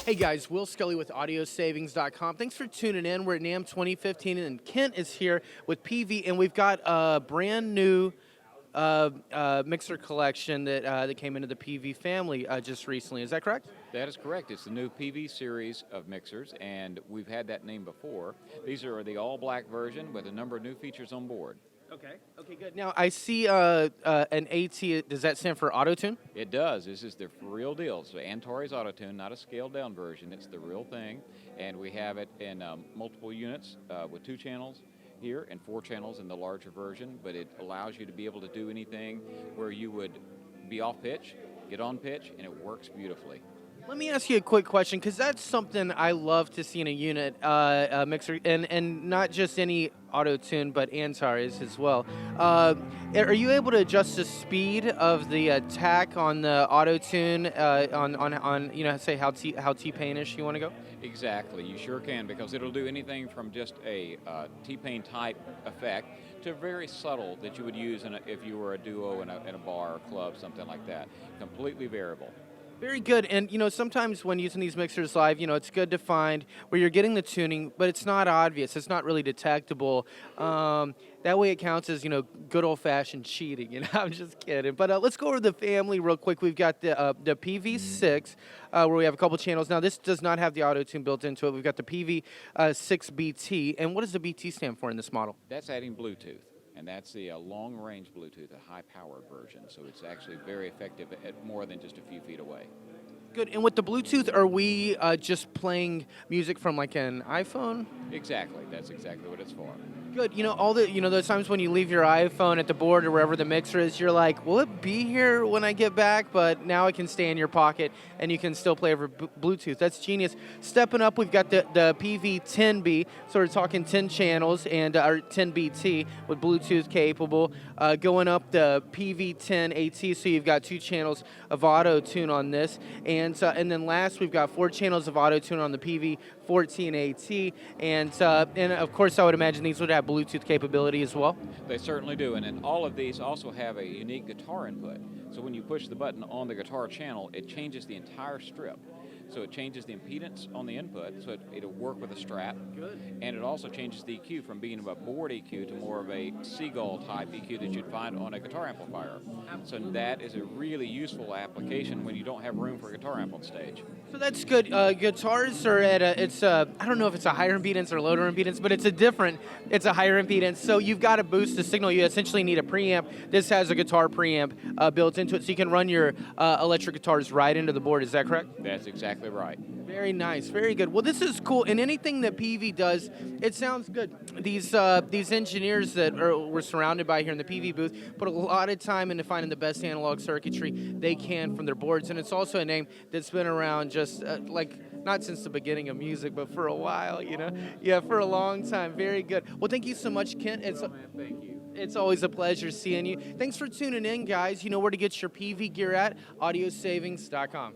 Hey guys, Will Scully with AudioSavings.com. Thanks for tuning in. We're at NAMM 2015 and Kent is here with Peavey, and we've got a brand new mixer collection that came into the Peavey family just recently. Is that correct? That is correct. It's the new PV series of mixers, and we've had that name before. These are the all-black version with a number of new features on board. Okay, good. Now I see an AT. Does that stand for Autotune? It does. This is the real deal. So Antares Autotune, not a scaled-down version. It's the real thing, and we have it in multiple units with 2 channels here and 4 channels in the larger version, but it allows you to be able to do anything where you would be off pitch, get on pitch, and it works beautifully. Let me ask you a quick question, because that's something I love to see in a unit mixer, and not just any Autotune, but Antares as well. Are you able to adjust the speed of the attack on the Autotune on say how T-Pain-ish you want to go? Exactly, you sure can, because it'll do anything from just a T-Pain type effect to very subtle that you would use if you were a duo in a bar or club, something like that. Completely variable. Very good, and sometimes when using these mixers live, it's good to find where you're getting the tuning, but it's not obvious, it's not really detectable. That way it counts as, good old-fashioned cheating, I'm just kidding. But let's go over the family real quick. We've got the PV6, where we have a couple channels. Now, this does not have the Auto-Tune built into it. We've got the PV6 BT, and what does the BT stand for in this model? That's adding Bluetooth. And that's the long-range Bluetooth, a high-powered version. So it's actually very effective at more than just a few feet away. Good. And with the Bluetooth, are we just playing music from like an iPhone? Exactly. That's exactly what it's for. Good. Those times when you leave your iPhone at the board or wherever the mixer is, you're like, will it be here when I get back? But now it can stay in your pocket, and you can still play over Bluetooth. That's genius. Stepping up, we've got the PV10B, so we're talking 10 channels, and our 10BT with Bluetooth capable. Going up the PV10AT, so you've got 2 channels of Auto-Tune on this. And then last, we've got 4 channels of Auto-Tune on the PV14AT. And of course, I would imagine these would have Bluetooth capability as well. They certainly do, and then all of these also have a unique guitar input. So when you push the button on the guitar channel, it changes the entire strip. So it changes the impedance on the input, so it'll work with a Strat. Good. And it also changes the EQ from being a board EQ to more of a seagull type EQ that you'd find on a guitar amplifier. Absolutely. So that is a really useful application when you don't have room for a guitar amp on stage. So that's good. Guitars are at I don't know if it's a higher impedance or lower impedance, but it's a higher impedance. So you've got to boost the signal. You essentially need a preamp. This has a guitar preamp built into it, so you can run your electric guitars right into the board. Is that correct? That's exactly right. Very nice, very good. Well, this is cool, and anything that Peavey does, it sounds good. These engineers that we're surrounded by here in the Peavey booth put a lot of time into finding the best analog circuitry they can from their boards, and it's also a name that's been around just not since the beginning of music, but for a while, Yeah, for a long time. Very good. Well, thank you so much, Kent. Thank you. It's always a pleasure seeing you. Thanks for tuning in, guys. You know where to get your Peavey gear at, AudioSavings.com.